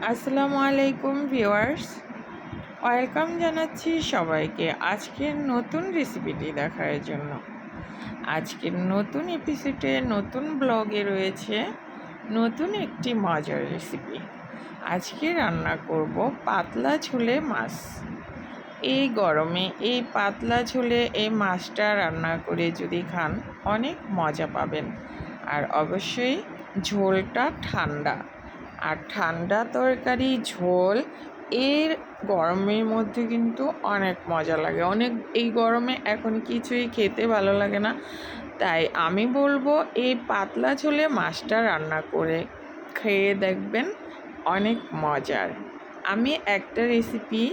আসসালামু আলাইকুম viewers, welcome জানাচ্ছি সবাইকে আজকের নতুন রেসিপিটি দেখার জন্য। আজকের নতুন এপিসোডে নতুন ব্লগে রয়েছে নতুন একটি মজার রেসিপি। আজকে রান্না করব পাতলা ঝোলে মাছ। এই গরমে এই পাতলা ঝোলে এই মাছটা রান্না করে যদি খান অনেক মজা পাবেন। আর অবশ্যই ঝোলটা ঠান্ডা, আর ঠান্ডা তরকারি ঝোল এর গরমের মধ্যে কিন্তু অনেক মজা লাগে। এই গরমে এখন কিছুই খেতে ভালো লাগে না, তাই আমি বলবো এই পাতলা ঝোলে মাছটা রান্না করে খেয়ে দেখবেন, অনেক মজার। আমি একটা রেসিপি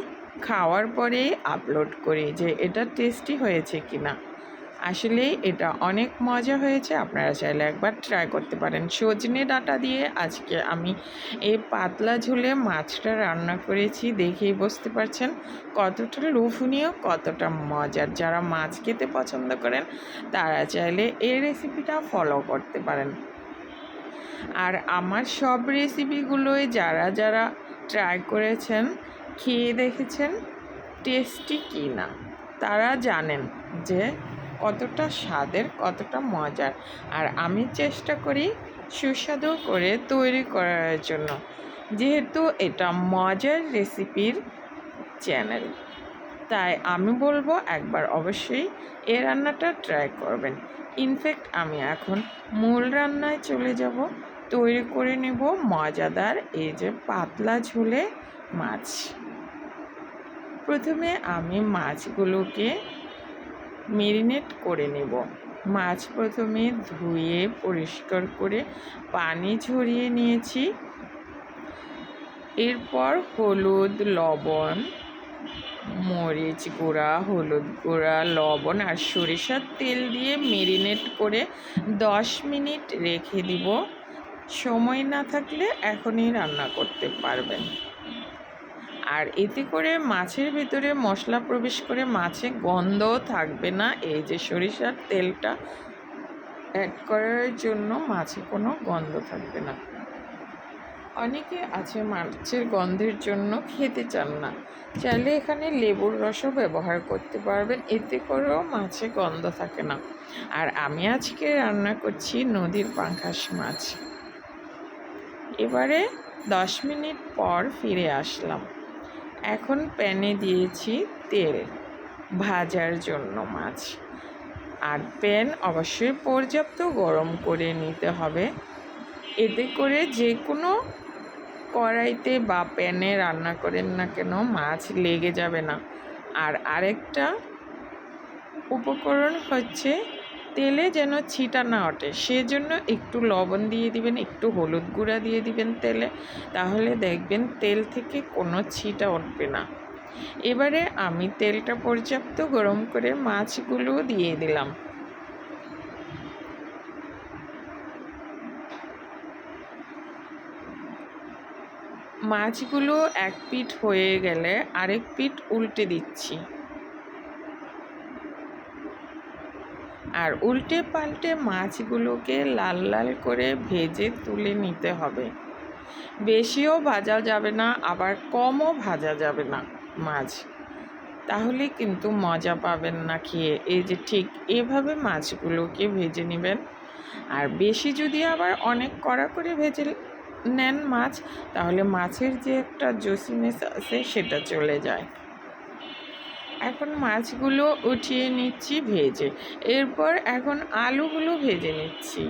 খাওয়ার পরেই আপলোড করি যে এটা টেস্টি হয়েছে কিনা। আসলে এটা অনেক মজা হয়েছে, আপনারা চাইলে একবার ট্রাই করতে পারেন। সজনে ডাঁটা দিয়ে আজকে আমি এই পাতলা ঝোলে মাছটা রান্না করেছি, দেখেই বুঝতে পারছেন কতটা লোভনীয়, কতটা মজার। যারা মাছ খেতে পছন্দ করেন তারা চাইলে এই রেসিপিটা ফলো করতে পারেন। আর আমার সব রেসিপিগুলোই যারা যারা ট্রাই করেছেন, খেয়ে দেখেছেন টেস্টি কি না, তারা জানেন যে কতটা স্বাদের, কতটা মজার। আর আমি চেষ্টা করি সুস্বাদু করে তৈরি করার জন্য, যেহেতু এটা মজার রেসিপির চ্যানেল, তাই আমি বলবো একবার অবশ্যই এই রান্নাটা ট্রাই করবেন। ইনফ্যাক্ট আমি এখন মূল রান্নায় চলে যাব, তৈরি করে নেব মজাদার এই যে পাতলা ঝোলে মাছ। প্রথমে আমি মাছগুলোকে মেরিনেট করে নেব। মাছ প্রথমে ধুয়ে পরিষ্কার করে পানি ঝরিয়ে নিয়েছি। এরপর হলুদ, লবণ, মরিচ গুঁড়া, হলুদ গুঁড়া, লবণ আর সরিষার তেল দিয়ে মেরিনেট করে 10 মিনিট রেখে দিব। সময় না থাকলে এখনই রান্না করতে পারবেন। আর এতে করে মাছের ভিতরে মশলা প্রবেশ করে মাছে গন্ধও থাকবে না। এই যে সরিষার তেলটা অ্যাড করার জন্য মাছে কোনো গন্ধ থাকবে না। অনেকে আছে মাছের গন্ধের জন্য খেতে চান না, চাইলে এখানে লেবুর রসও ব্যবহার করতে পারবেন, এতে করেও মাছে গন্ধ থাকে না। আর আমি আজকে রান্না করছি নদীর পাঙ্গাস মাছ। এবারে 10 মিনিট পর ফিরে আসলাম। এখন প্যানে দিয়েছি তেল ভাজার জন্য মাছ। আর প্যান অবশ্যই পর্যাপ্ত গরম করে নিতে হবে, এতে করে যে কোনো কড়াইতে বা প্যানে রান্না করেন না কেন মাছ লেগে যাবে না। আর আরেকটা উপকরণ হচ্ছে তেলে যেন ছিটা না ওঠে, সেজন্য একটু লবণ দিয়ে দিবেন, একটু হলুদ গুঁড়া দিয়ে দিবেন তেলে, তাহলে দেখবেন তেল থেকে কোনো ছিটা উঠবে না। এবারে আমি তেলটা পর্যাপ্ত গরম করে মাছগুলো দিয়ে দিলাম। মাছগুলো এক পিঠ হয়ে গেলে আরেক পিঠ উল্টে দিচ্ছি। আর উল্টে পাল্টে মাছগুলোকে লাল লাল করে ভেজে তুলে নিতে হবে। বেশিও ভাজা যাবে না, আবার কমও ভাজা যাবে না মাছ, তাহলে কিন্তু মজা পাবেন না খেয়ে। এই যে ঠিক এভাবে মাছগুলোকে ভেজে নেবেন। আর বেশি যদি আবার অনেক কড়া করে ভেজে নেন মাছ, তাহলে মাছের যে একটা জুসিনেস আছে সেটা চলে যায়। এখন মাছগুলো উঠিয়ে নিচ্ছি ভেজে। এরপর এখন আলুগুলো ভেজে নিচ্ছি।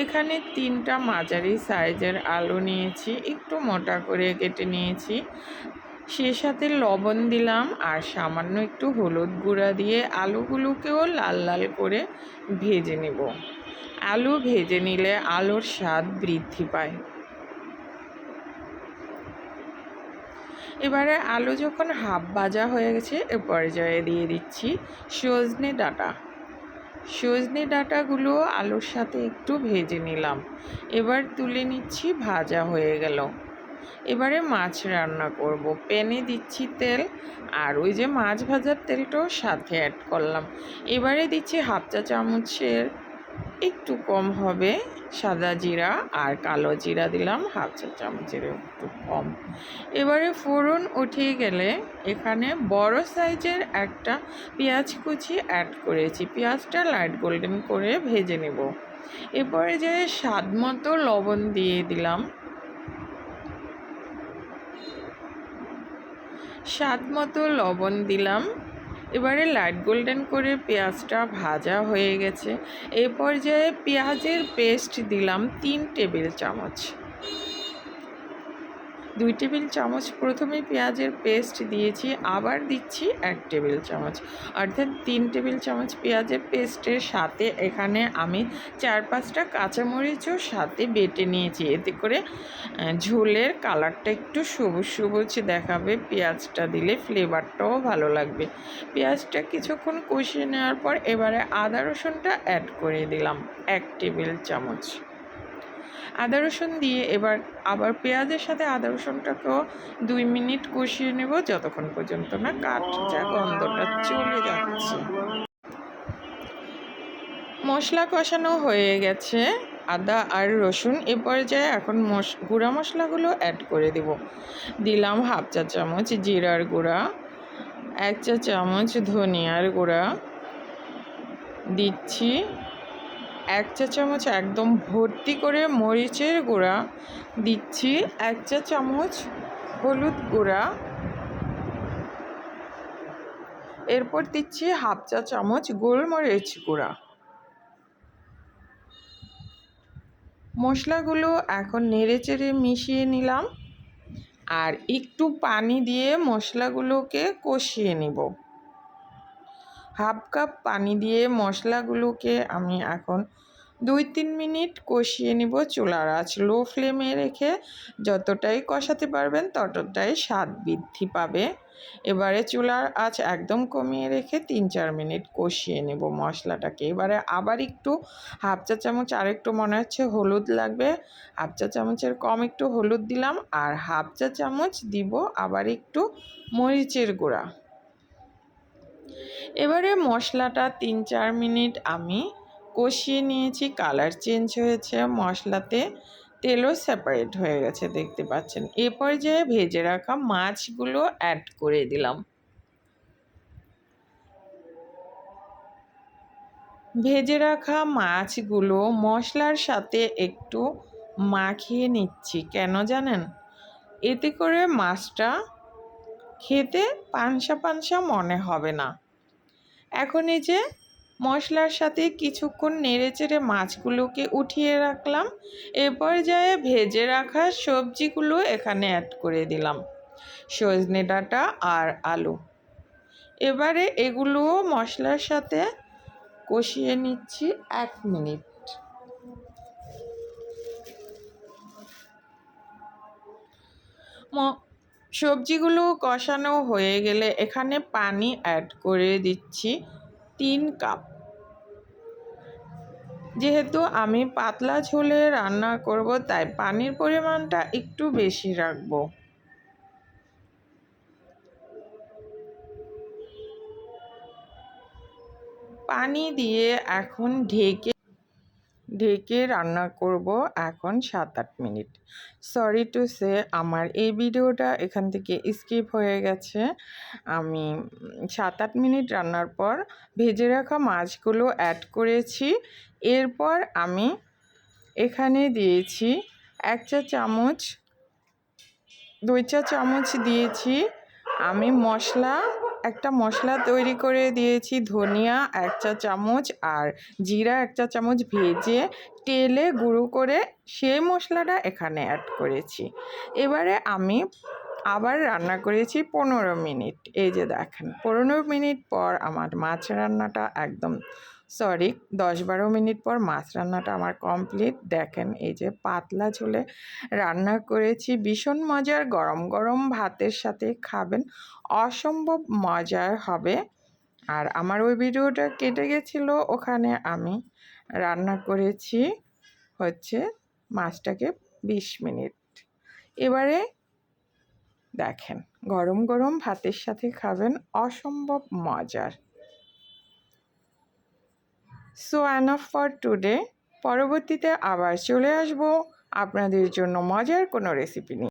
এখানে 3টা মাঝারি সাইজের আলু নিয়েছি, একটু মোটা করে কেটে নিয়েছি। সে সাথে লবণ দিলাম আর সামান্য একটু হলুদ গুঁড়া দিয়ে আলুগুলোকেও লাল লাল করে ভেজে নেব। আলু ভেজে নিলে আলুর স্বাদ বৃদ্ধি পায়। এবারে আলু যখন হাফ ভাজা হয়ে গেছে, এ পর্যায়ে দিয়ে দিচ্ছি সজনে ডাঁটা। সজনে ডাঁটাগুলো আলুর সাথে একটু ভেজে নিলাম। এবার তুলে নিচ্ছি, ভাজা হয়ে গেল। এবারে মাছ রান্না করব। প্যানে দিচ্ছি তেল, আর ওই যে মাছ ভাজার তেলটাও সাথে অ্যাড করলাম। এবারে দিচ্ছি হাফ চা চামচের একটু কম হবে সাদা জিরা, আর কালো জিরা দিলাম হাফ চা চামচের একটু কম। এবারে ফোড়ন উঠে গেলে এখানে বড় সাইজের একটা পেঁয়াজ কুচি অ্যাড করেছি। পেঁয়াজটা লাইট গোল্ডেন করে ভেজে নেব। এরপরে যে স্বাদ মতো লবণ দিয়ে দিলাম, স্বাদ মতো লবণ দিলাম। এবারে লাইট গোল্ডেন করে পেঁয়াজটা ভাজা হয়ে গেছে। এই পর্যায়ে পেঁয়াজের পেস্ট দিলাম 3 টেবিল চামচ। 2 টেবিল চামচ প্রথমে পেঁয়াজের পেস্ট দিয়েছি, আবার দিচ্ছি 1 টেবিল চামচ, অর্থাৎ 3 টেবিল চামচ পেঁয়াজের পেস্টের সাথে এখানে আমি 4-5টা কাঁচামরিচও সাথে বেটে নিয়েছি। এতে করে ঝোলের কালারটা একটু সবুজ সবুজ দেখাবে, পেঁয়াজটা দিলে ফ্লেভারটাও ভালো লাগবে। পেঁয়াজটা কিছুক্ষণ কষিয়ে নেওয়ার পর এবারে আদা রসুনটা অ্যাড করে দিলাম 1 টেবিল চামচ। আদা রসুন দিয়ে এবার আবার পেঁয়াজের সাথে আদা রসুনটাকেও 2 মিনিট কষিয়ে নেব, যতক্ষণ পর্যন্ত না কাঁচা গন্ধটা চলে যাচ্ছে। মশলা কষানো হয়ে গেছে, আদা আর রসুন। এ পর্যায়ে এখন গুঁড়া মশলাগুলো অ্যাড করে দেব। দিলাম হাফ চা চামচ জিরার গুঁড়া, 1 চা চামচ ধনিয়ার গুঁড়া, দিচ্ছি 1 চা চামচ একদম ভর্তি করে মরিচের গুঁড়া, দিচ্ছি 1 চা চামচ হলুদ গুঁড়া, এরপর দিচ্ছি হাফ চা চামচ গোলমরিচ গুঁড়া। মশলাগুলো এখন নেড়েচেড়ে মিশিয়ে নিলাম, আর একটু পানি দিয়ে মশলাগুলোকে কষিয়ে নিব। হাফ কাপ পানি দিয়ে মশলাগুলোকে আমি এখন 2-3 মিনিট কষিয়ে নিব। চুলার আঁচ লো ফ্লেমে রেখে যতটাই কষাতে পারবেন ততটাই স্বাদ বৃদ্ধি পাবে। এবারে চুলার আঁচ একদম কমিয়ে রেখে 3-4 মিনিট কষিয়ে নেব মশলাটাকে। এবারে আবার একটু হাফ চা চামচ, আর একটু মনে হচ্ছে হলুদ লাগবে, হাফ চা চামচের কম একটু হলুদ দিলাম, আর হাফ চা চামচ দিব আবার একটু মরিচের গুঁড়া। এবারে মশলাটা 3-4 মিনিট আমি কষিয়ে নিয়েছি, কালার চেঞ্জ হয়েছে, মশলাতে তেলও সেপারেট হয়ে গেছে দেখতে পাচ্ছেন। এ পর্যায়ে ভেজে রাখা মাছগুলো অ্যাড করে দিলাম। ভেজে রাখা মাছগুলো মশলার সাথে একটু মাখিয়ে নিচ্ছি। কেন জানেন? এতে করে মাছটা খেতে পানসা পানসা মনে হবে না। এখন এই যে মশলার সাথে কিছুক্ষণ নেড়েচেড়ে মাছগুলোকে উঠিয়ে রাখলাম। এ পর্যায়ে ভেজে রাখা সবজিগুলো এখানে অ্যাড করে দিলাম, সজনে ডাঁটা আর আলু। এবারে এগুলোও মশলার সাথে কষিয়ে নিচ্ছি 1 মিনিট। সবজিগুলো কষানো হয়ে গেলে এখানে পানি অ্যাড করে দিচ্ছি 3 কাপ। যেহেতু আমি পাতলা ঝোলে রান্না করব, তাই পানির পরিমাণটা একটু বেশি রাখব। পানি দিয়ে এখন ঢেকে রান্না করব এখন 7-8 মিনিট। সরি টু সে, আমার এই ভিডিওটা এখান থেকে স্কিপ হয়ে গেছে। আমি 7-8 মিনিট রান্নার পর ভেজে রাখা মাছগুলো অ্যাড করেছি। এরপর আমি এখানে দিয়েছি 1 চা চামচ, 2 চা চামচ দিয়েছি আমি একটা মশলা তৈরি করে দিয়েছি। ধনিয়া 1 চা চামচ আর জিরা 1 চা চামচ ভেজে তেলে গুঁড়ো করে সেই মশলাটা এখানে অ্যাড করেছি। এবারে আমি আবার রান্না করেছি 15 মিনিট। এই যে দেখেন 15 মিনিট পর আমার মাছ রান্নাটা একদম 10-12 মিনিট পর মাছ রান্নাটা আমার কমপ্লিট। দেখেন এই যে পাতলা ঝোলে রান্না করেছি, ভীষণ মজার, গরম গরম ভাতের সাথে খাবেন, অসম্ভব মজার হবে। আর আমার ওই ভিডিওটা কেটে গেছিলো, ওখানে আমি রান্না করেছি হচ্ছে মাছটাকে 20 মিনিট। এবারে দেখেন গরম গরম ভাতের সাথে খাবেন, অসম্ভব মজার। So enough for today. পরবর্তীতে আবার চলে আসবো আপনাদের জন্য মজার কোনো রেসিপি নিয়ে।